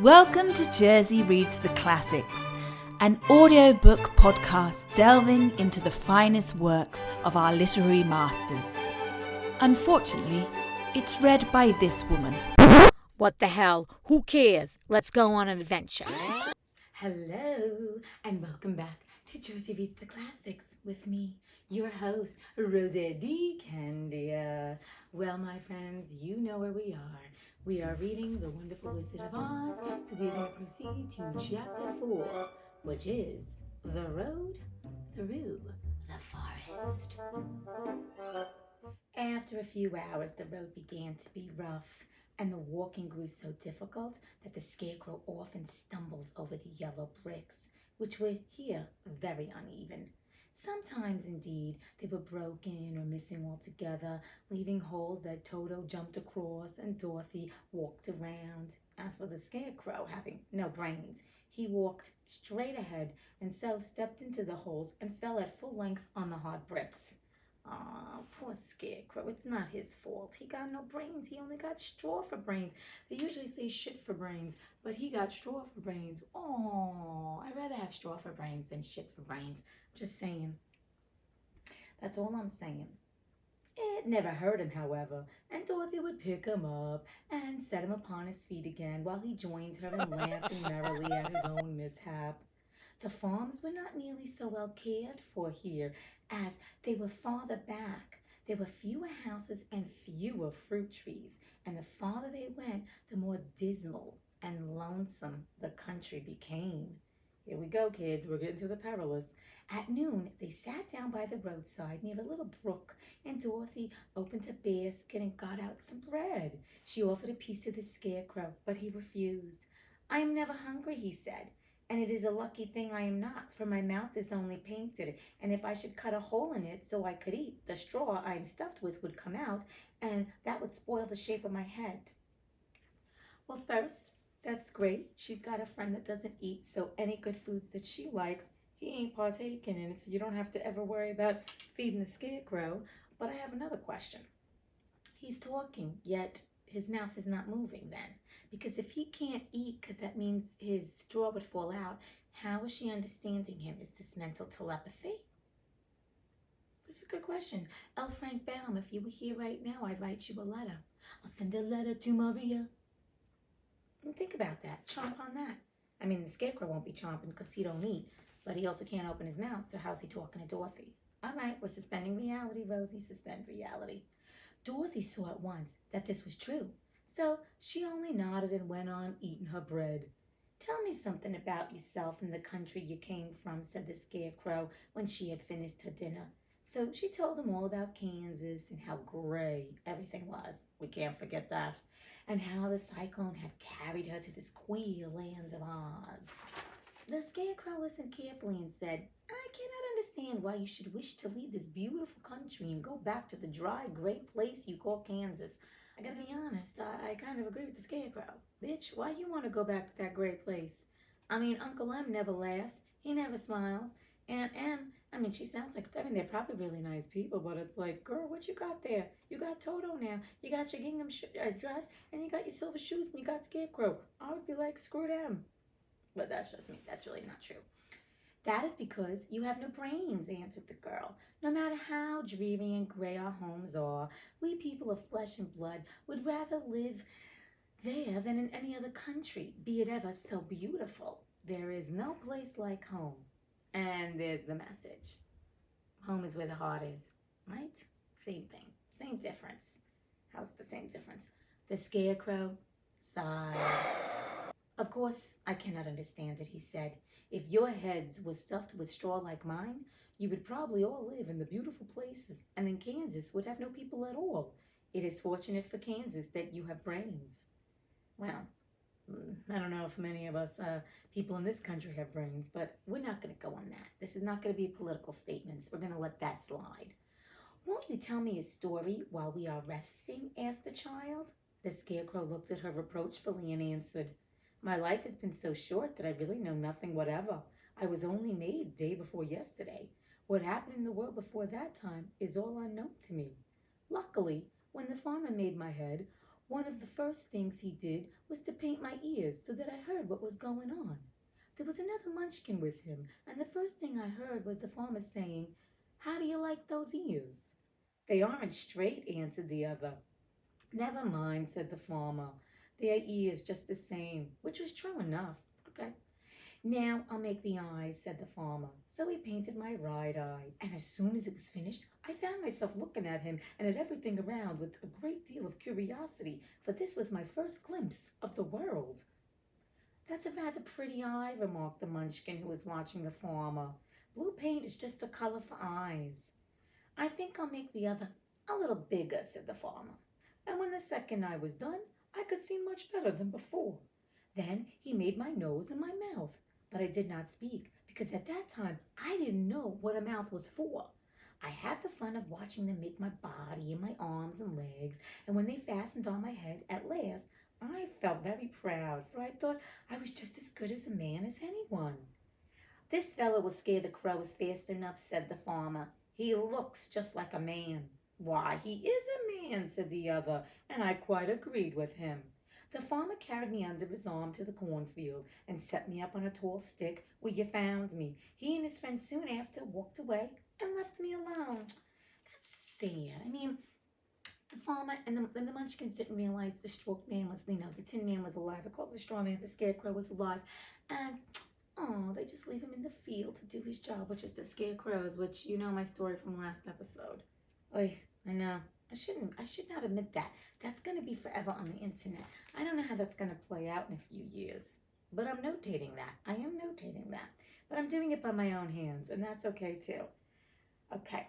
Welcome to Jersey Reads the Classics, an audiobook podcast delving into the finest works of our literary masters. Unfortunately, it's read by this woman. What the hell? Who cares? Let's go on an adventure. Hello, and welcome back to Jersey Reads the Classics with me, your host, Rosa D. Candia. Well, my friends, you know where we are. We are reading The Wonderful Wizard of Oz, so we're going to proceed to Chapter 4, which is The Road Through the Forest. After a few hours, the road began to be rough, and the walking grew so difficult that the Scarecrow often stumbled over the yellow bricks, which were here very uneven. Sometimes, indeed, they were broken or missing altogether, leaving holes that Toto jumped across and Dorothy walked around. As for the Scarecrow, having no brains, he walked straight ahead and so stepped into the holes and fell at full length on the hard bricks. Aw, poor Scarecrow. It's not his fault. He got no brains. He only got straw for brains. They usually say shit for brains, but he got straw for brains. Aw, I'd rather have straw for brains than shit for brains. Just saying. That's all I'm saying. It never hurt him, however, and Dorothy would pick him up and set him upon his feet again while he joined her in laughing merrily at his own mishap. The farms were not nearly so well cared for here, as they were farther back. There were fewer houses and fewer fruit trees, and the farther they went, the more dismal and lonesome the country became. Here we go, kids. We're getting to the perilous. At noon, they sat down by the roadside near a little brook, and Dorothy opened a basket and got out some bread. She offered a piece to the Scarecrow, but he refused. "I am never hungry," he said. "And it is a lucky thing I am not, for my mouth is only painted, and if I should cut a hole in it so I could eat, the straw I am stuffed with would come out, and that would spoil the shape of my head." Well, first, that's great. She's got a friend that doesn't eat, so any good foods that she likes, he ain't partaking in it, so you don't have to ever worry about feeding the Scarecrow. But I have another question. He's talking, yet his mouth is not moving then. Because if he can't eat, because that means his straw would fall out, how is she understanding him? Is this mental telepathy? This is a good question. L.Frank, if you were here right now, I'd write you a letter. I'll send a letter to Maria. And think about that. Chomp on that. I mean, the Scarecrow won't be chomping because he don't eat, but he also can't open his mouth, so how's he talking to Dorothy? All right, we're suspending reality, Rosie. Suspend reality. Dorothy saw at once that this was true, so she only nodded and went on eating her bread. "Tell me something about yourself and the country you came from," said the Scarecrow when she had finished her dinner. So she told him all about Kansas and how gray everything was. We can't forget that. And how the cyclone had carried her to this queer land of Oz. The Scarecrow listened carefully and said, "I cannot understand why you should wish to leave this beautiful country and go back to the dry, gray place you call Kansas. I gotta be honest, I kind of agree with the Scarecrow. Bitch, why you want to go back to that gray place? I mean, Uncle M never laughs. He never smiles. Aunt M, I mean, she sounds like, they're probably really nice people, but it's like, girl, what you got there? You got Toto now. You got your gingham dress, and you got your silver shoes, and you got Scarecrow. I would be like, screw them." But that's just me. That's really not true. "That is because you have no brains," answered the girl. "No matter how dreary and gray our homes are, we people of flesh and blood would rather live there than in any other country, be it ever so beautiful. There is no place like home." And there's the message. Home is where the heart is, right? Same thing. Same difference. How's the same difference? The Scarecrow sighed. "Of course, I cannot understand it," he said. "If your heads were stuffed with straw like mine, you would probably all live in the beautiful places, and then Kansas would have no people at all. It is fortunate for Kansas that you have brains." Well, I don't know if many of us people in this country have brains, but we're not going to go on that. This is not going to be political statements. We're going to let that slide. "Won't you tell me a story while we are resting?" asked the child. The Scarecrow looked at her reproachfully and answered, "My life has been so short that I really know nothing whatever. I was only made day before yesterday. What happened in the world before that time is all unknown to me. Luckily, when the farmer made my head, One of the first things he did was to paint my ears so that I heard what was going on. There was another munchkin with him, and the first thing I heard was the farmer saying, "How do you like those ears?" "They aren't straight," answered the other. "Never mind," said the farmer. "Their ears just the same," which was true enough. Okay. "Now I'll make the eyes," said the farmer. So he painted my right eye, and as soon as it was finished, I found myself looking at him and at everything around with a great deal of curiosity, for this was my first glimpse of the world. "That's a rather pretty eye," remarked the munchkin who was watching the farmer. "Blue paint is just the color for eyes." "I think I'll make the other a little bigger," said the farmer. And when the second eye was done, I could see much better than before. Then he made my nose and my mouth, but I did not speak, because at that time I didn't know what a mouth was for. I had the fun of watching them make my body and my arms and legs, and when they fastened on my head at last, I felt very proud, for I thought I was just as good as a man as anyone. "This fellow will scare the crows fast enough," said the farmer. "He looks just like a man." "Why, he is a man," said the other, and I quite agreed with him. The farmer carried me under his arm to the cornfield and set me up on a tall stick where you found me. He and his friend soon after walked away and left me alone. That's sad. I mean, the farmer and the munchkins didn't realize the straw man was, the tin man was alive. I called the straw man, the scarecrow was alive. And, oh, they just leave him in the field to do his job, which is the scarecrows, which you know my story from last episode. Oy, I know. I should not admit that. That's going to be forever on the internet. I don't know how that's going to play out in a few years. But I'm notating that. I am notating that. But I'm doing it by my own hands, and that's okay too. Okay.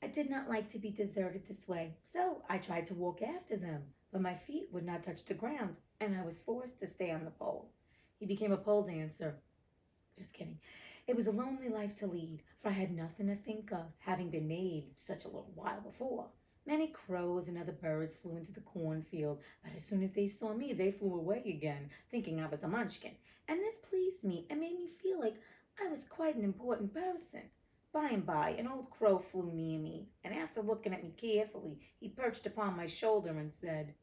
I did not like to be deserted this way, so I tried to walk after them, but my feet would not touch the ground, and I was forced to stay on the pole. He became a pole dancer. Just kidding. It was a lonely life to lead, for I had nothing to think of, having been made such a little while before. Many crows and other birds flew into the cornfield, but as soon as they saw me, they flew away again, thinking I was a munchkin. And this pleased me and made me feel like I was quite an important person. By and by, an old crow flew near me, and after looking at me carefully, he perched upon my shoulder and said,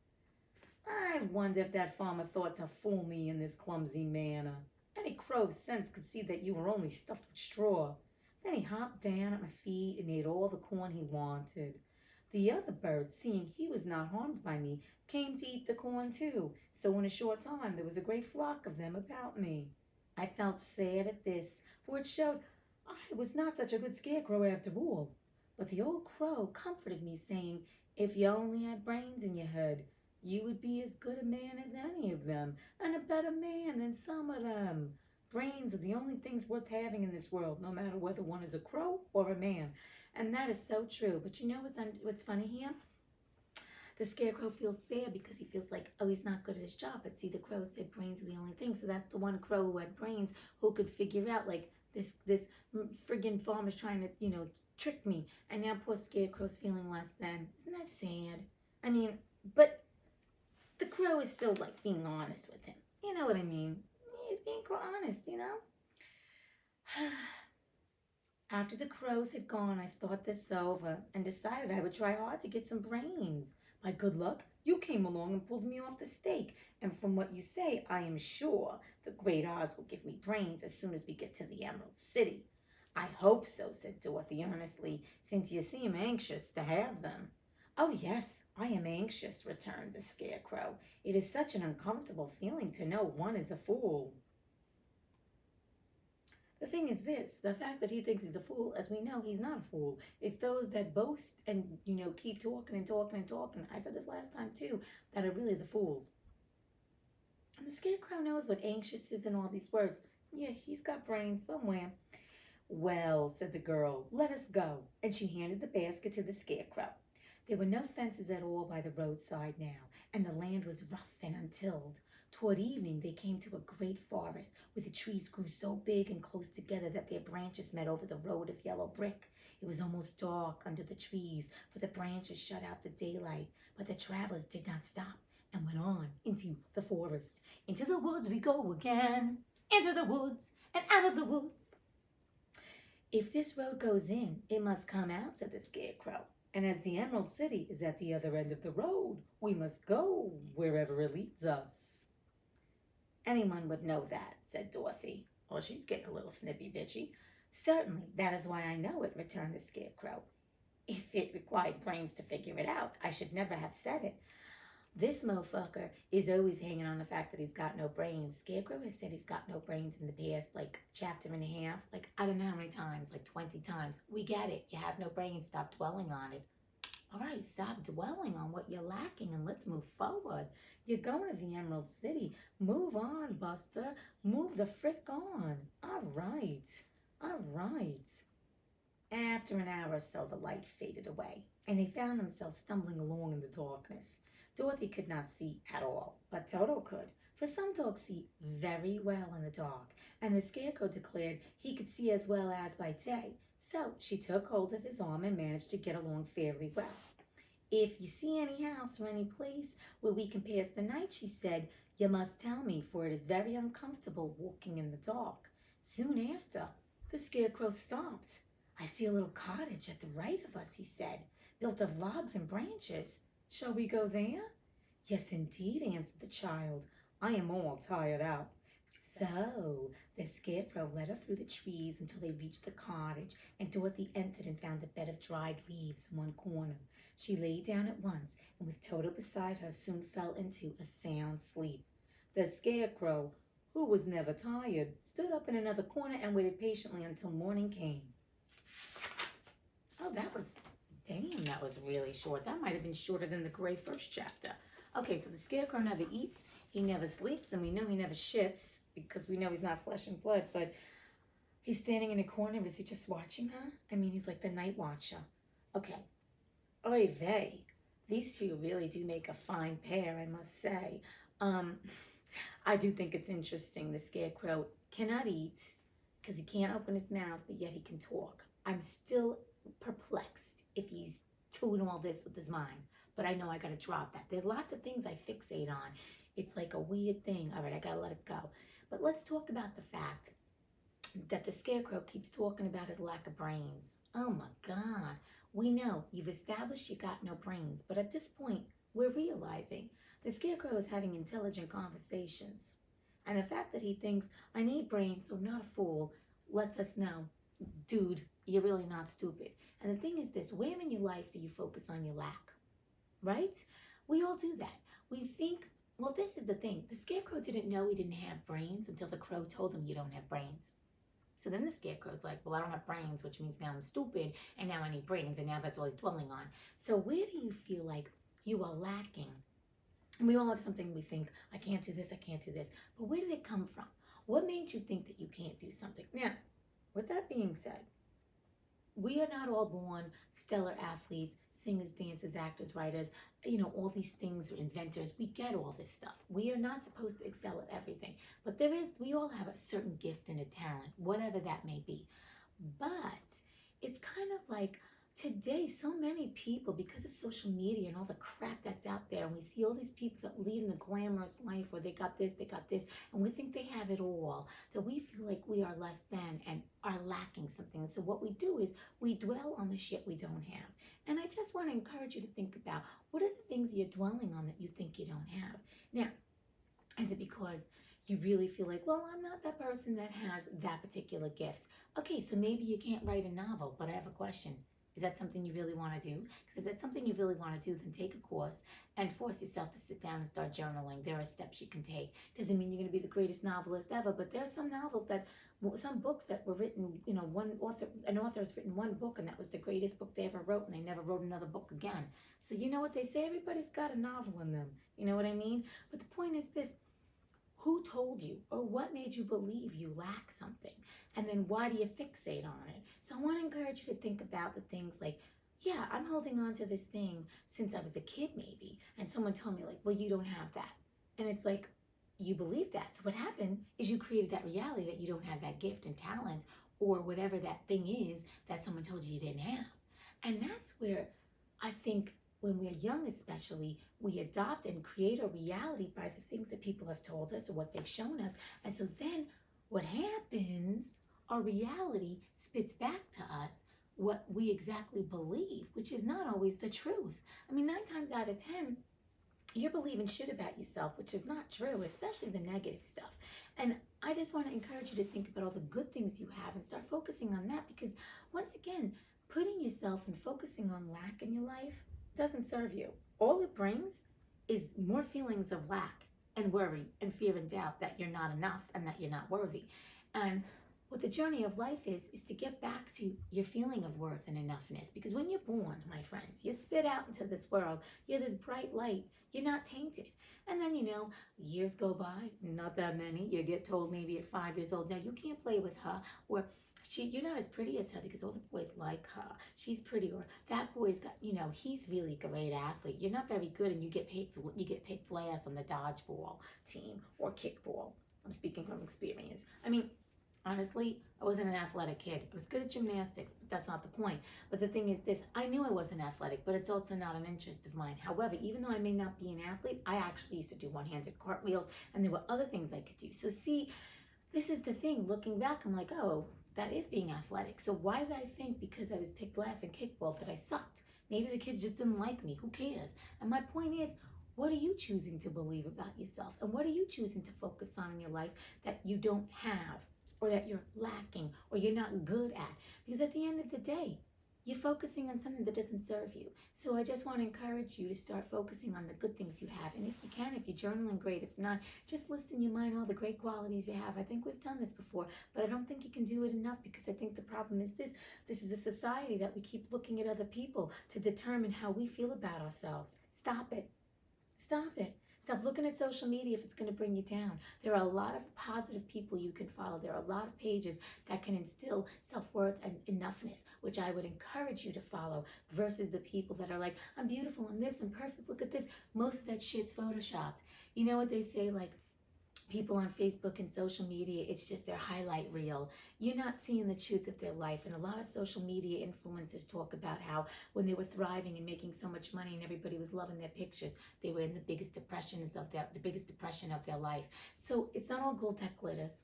"I wonder if that farmer thought to fool me in this clumsy manner. Any crow of sense could see that you were only stuffed with straw." Then he hopped down at my feet and ate all the corn he wanted. The other birds, seeing he was not harmed by me, came to eat the corn too, so in a short time there was a great flock of them about me. I felt sad at this, for it showed I was not such a good scarecrow after all. But the old crow comforted me, saying, "If you only had brains in your head, you would be as good a man as any of them, and a better man than some of them. Brains are the only things worth having in this world, no matter whether one is a crow or a man." And that is so true. But you know what's funny here? The scarecrow feels sad because he feels like, oh, he's not good at his job. But see, the crow said brains are the only thing. So that's the one crow who had brains who could figure out, like, this friggin' farmer's trying to, trick me. And now poor scarecrow's feeling less than. Isn't that sad? I mean, but the crow is still, like, being honest with him. You know what I mean? He's being honest. After the crows had gone, I thought this over and decided I would try hard to get some brains. By good luck, you came along and pulled me off the stake, and from what you say, I am sure the Great Oz will give me brains as soon as we get to the Emerald City. "I hope so," said Dorothy earnestly, "since you seem anxious to have them." "Oh, yes, I am anxious," returned the Scarecrow. "It is such an uncomfortable feeling to know one is a fool." The thing is this, the fact that he thinks he's a fool, as we know, he's not a fool. It's those that boast and, keep talking and talking and talking. I said this last time too, that are really the fools. And the Scarecrow knows what anxious is and all these words. Yeah, he's got brains somewhere. "Well," said the girl, "let us go." And she handed the basket to the Scarecrow. There were no fences at all by the roadside now, and the land was rough and untilled. Toward evening they came to a great forest, where the trees grew so big and close together that their branches met over the road of yellow brick. It was almost dark under the trees, for the branches shut out the daylight, but the travelers did not stop and went on into the forest. "Into the woods we go again, into the woods and out of the woods." "If this road goes in, it must come out," said the Scarecrow. And as the Emerald City is at the other end of the road, we must go wherever it leads us. Anyone would know that, said Dorothy. Oh, she's getting a little snippy bitchy. Certainly, that is why I know it, returned the Scarecrow. If it required brains to figure it out, I should never have said it. This motherfucker is always hanging on the fact that he's got no brains. Scarecrow has said he's got no brains in the past, like, chapter and a half. Like, I don't know how many times, like 20 times. We get it. You have no brains. Stop dwelling on it. All right, stop dwelling on what you're lacking and let's move forward. You're going to the Emerald City. Move on, Buster. Move the frick on. All right. All right. After an hour or so, the light faded away, and they found themselves stumbling along in the darkness. Dorothy could not see at all, but Toto could, for some dogs see very well in the dark, and the Scarecrow declared he could see as well as by day, so she took hold of his arm and managed to get along fairly well. If you see any house or any place where we can pass the night, she said, you must tell me, for it is very uncomfortable walking in the dark. Soon after, the Scarecrow stopped. I see a little cottage at the right of us, he said, built of logs and branches. Shall we go there? Yes, indeed, answered the child. I am all tired out. So the Scarecrow led her through the trees until they reached the cottage, and Dorothy entered and found a bed of dried leaves in one corner. She lay down at once, and with Toto beside her, soon fell into a sound sleep. The Scarecrow, who was never tired, stood up in another corner and waited patiently until morning came. Oh, that was really short. That might have been shorter than the gray first chapter. Okay, so the Scarecrow never eats, he never sleeps, and we know he never shits because we know he's not flesh and blood, but he's standing in a corner. Is he just watching her? I mean, he's like the night watcher. Okay. Oy vey. These two really do make a fine pair, I must say. I do think it's interesting. The Scarecrow cannot eat because he can't open his mouth, but yet he can talk. I'm still perplexed if he's doing all this with his mind, but I know I gotta drop that. There's lots of things I fixate on. It's like a weird thing. All right, I gotta let it go. But let's talk about the fact that the Scarecrow keeps talking about his lack of brains. Oh my God. We know you've established you got no brains, but at this point, we're realizing the Scarecrow is having intelligent conversations. And the fact that he thinks, I need brains, so I'm not a fool, lets us know, dude, you're really not stupid. And the thing is this, where in your life do you focus on your lack? Right? We all do that. We think, well, this is the thing. The Scarecrow didn't know he didn't have brains until the Crow told him you don't have brains. So then the Scarecrow's like, well, I don't have brains, which means now I'm stupid, and now I need brains, and now that's all he's dwelling on. So where do you feel like you are lacking? And we all have something we think, I can't do this, I can't do this. But where did it come from? What made you think that you can't do something? Now, with that being said, we are not all born stellar athletes, singers, dancers, actors, writers, all these things, inventors. We get all this stuff. We are not supposed to excel at everything. But we all have a certain gift and a talent, whatever that may be. But it's kind of like today, so many people, because of social media and all the crap that's out there, and we see all these people that lead in the glamorous life where they got this, and we think they have it all, that we feel like we are less than and are lacking something. So what we do is we dwell on the shit we don't have. And I just want to encourage you to think about, what are the things you're dwelling on that you think you don't have? Now, is it because you really feel like, well, I'm not that person that has that particular gift? Okay, so maybe you can't write a novel, but I have a question. Is that something you really want to do? Because if that's something you really want to do, then take a course and force yourself to sit down and start journaling. There are steps you can take. Doesn't mean you're going to be the greatest novelist ever, but there are some books that were written, an author has written one book and that was the greatest book they ever wrote, and they never wrote another book again. So you know what they say? Everybody's got a novel in them. You know what I mean? But the point is this. Who told you, or what made you believe you lack something? And then why do you fixate on it? So I want to encourage you to think about the things like, yeah, I'm holding on to this thing since I was a kid maybe, and someone told me like, well, you don't have that. And it's like, you believe that. So what happened is you created that reality that you don't have that gift and talent or whatever that thing is that someone told you didn't have. And that's where I think when we're young especially, we adopt and create a reality by the things that people have told us or what they've shown us. And so then what happens, our reality spits back to us what we exactly believe, which is not always the truth. I mean, 9 times out of 10, you're believing shit about yourself, which is not true, especially the negative stuff. And I just want to encourage you to think about all the good things you have and start focusing on that, because once again, putting yourself and focusing on lack in your life doesn't serve you. All it brings is more feelings of lack and worry and fear and doubt that you're not enough and that you're not worthy. And what the journey of life is to get back to your feeling of worth and enoughness. Because when you're born, my friends, you're spit out into this world. You're this bright light. You're not tainted. And then, years go by, not that many. You get told maybe at 5 years old, no, you can't play with her. Or you're not as pretty as her because all the boys like her. She's pretty. Or that boy's got, he's really a great athlete. You're not very good and you get picked last on the dodgeball team or kickball. I'm speaking from experience. I mean, honestly, I wasn't an athletic kid. I was good at gymnastics, but that's not the point. But the thing is this, I knew I wasn't athletic, but it's also not an interest of mine. However, even though I may not be an athlete, I actually used to do one-handed cartwheels, and there were other things I could do. So see, this is the thing. Looking back, I'm like, oh, that is being athletic. So why did I think because I was picked last in kickball that I sucked? Maybe the kids just didn't like me. Who cares? And my point is, what are you choosing to believe about yourself? And what are you choosing to focus on in your life that you don't have, or that you're lacking, or you're not good at? Because at the end of the day, you're focusing on something that doesn't serve you. So I just want to encourage you to start focusing on the good things you have. And if you can, if you're journaling, great. If not, just list in your mind all the great qualities you have. I think we've done this before, but I don't think you can do it enough, because I think the problem is this. This is a society that we keep looking at other people to determine how we feel about ourselves. Stop it. Stop it. Stop looking at social media if it's going to bring you down. There are a lot of positive people you can follow. There are a lot of pages that can instill self-worth and enoughness, which I would encourage you to follow, versus the people that are like, I'm beautiful, I'm this, I'm perfect, look at this. Most of that shit's photoshopped. You know what they say, like, people on Facebook and social media, it's just their highlight reel. You're not seeing the truth of their life. And a lot of social media influencers talk about how when they were thriving and making so much money and everybody was loving their pictures, they were in the biggest depression of their life. So it's not all gold that glitters,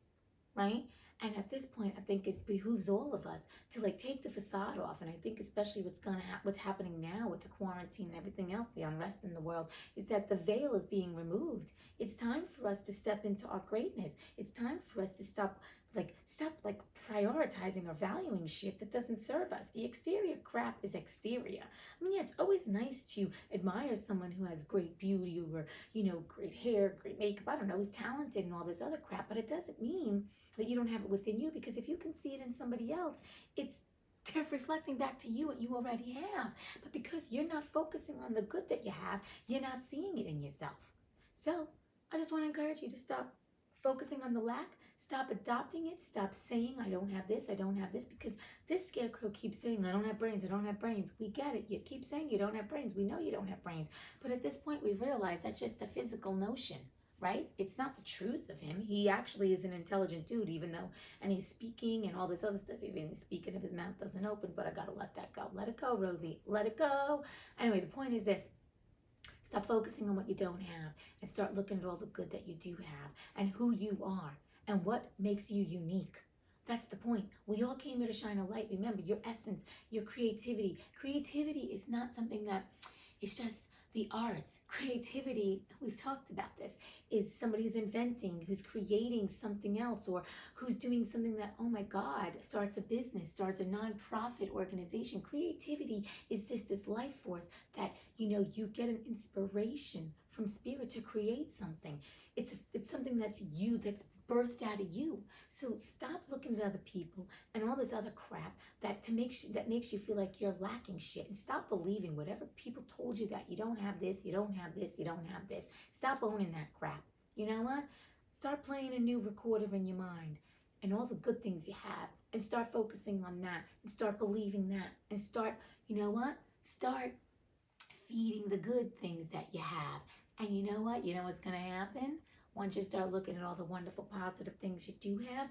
right? And at this point, I think it behooves all of us to take the facade off. And I think especially what's happening now with the quarantine and everything else, the unrest in the world, is that the veil is being removed. It's time for us to step into our greatness. It's time for us to stop prioritizing or valuing shit that doesn't serve us. The exterior crap is exterior. I mean, yeah, it's always nice to admire someone who has great beauty or, great hair, great makeup, I don't know, is talented and all this other crap, but it doesn't mean that you don't have it within you, because if you can see it in somebody else, they're reflecting back to you what you already have. But because you're not focusing on the good that you have, you're not seeing it in yourself. So I just want to encourage you to stop focusing on the lack. Stop adopting it. Stop saying, I don't have this, because this scarecrow keeps saying, I don't have brains, I don't have brains. We get it. You keep saying you don't have brains. We know you don't have brains. But at this point, we've realized that's just a physical notion, right? It's not the truth of him. He actually is an intelligent dude, and he's speaking and all this other stuff. Even speaking of his mouth doesn't open, but I got to let that go. Let it go, Rosie. Let it go. Anyway, the point is this. Stop focusing on what you don't have and start looking at all the good that you do have and who you are and what makes you unique. That's the point. We all came here to shine a light. Remember, your essence, your creativity. Creativity is not something that is just the arts. Creativity, we've talked about this, is somebody who's inventing, who's creating something else, or who's doing something that, oh my God, starts a business, starts a non-profit organization. Creativity is just this life force that, you get an inspiration from spirit to create something. It's something that's you, that's birthed out of you. So stop looking at other people and all this other crap that makes you feel like you're lacking shit, and stop believing whatever people told you that you don't have this, you don't have this, you don't have this. Stop owning that crap. You know what? Start playing a new recorder in your mind and all the good things you have, and start focusing on that, and start believing that, and start, Start feeding the good things that you have. And you know what? You know what's going to happen? Once you start looking at all the wonderful, positive things you do have,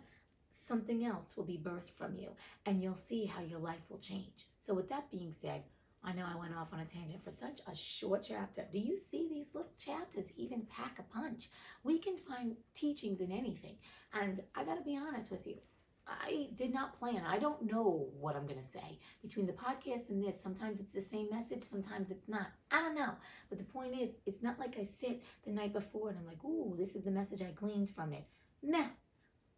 something else will be birthed from you, and you'll see how your life will change. So with that being said, I know I went off on a tangent for such a short chapter. Do you see these little chapters even pack a punch? We can find teachings in anything. And I got to be honest with you. I did not plan. I don't know what I'm going to say. Between the podcast and this, sometimes it's the same message, sometimes it's not. I don't know. But the point is, it's not like I sit the night before and I'm like, ooh, this is the message I gleaned from it. Nah,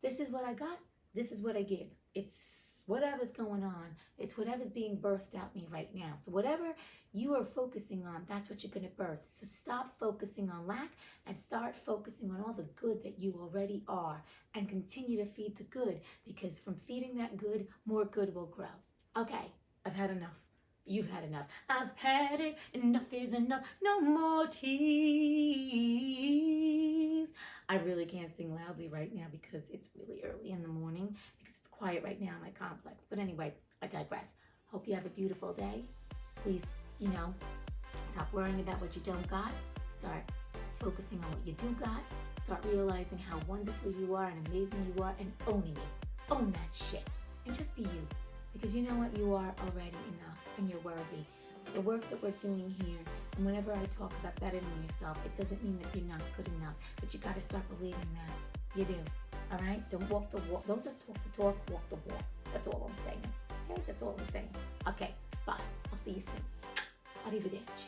this is what I got. This is what I give. It's whatever's going on. It's whatever's being birthed out me right now. So whatever you are focusing on, that's what you're going to birth. So stop focusing on lack and start focusing on all the good that you already are, and continue to feed the good, because from feeding that good, more good will grow. Okay, I've had enough. You've had enough. I've had it. Enough is enough. No more tears. I really can't sing loudly right now because it's really early in the morning, because it's quiet right now in my complex. But anyway, I digress. Hope you have a beautiful day. Please, stop worrying about what you don't got. Start focusing on what you do got. Start realizing how wonderful you are and amazing you are, and owning it. Own that shit. And just be you. Because you know what? You are already enough, and you're worthy. The work that we're doing here, and whenever I talk about bettering yourself, it doesn't mean that you're not good enough, but you got to start believing that you do. All right? Don't walk the walk. Don't just talk the talk, walk the walk. That's all I'm saying. Okay? That's all I'm saying. Okay, bye. I'll see you soon. Arrivederci.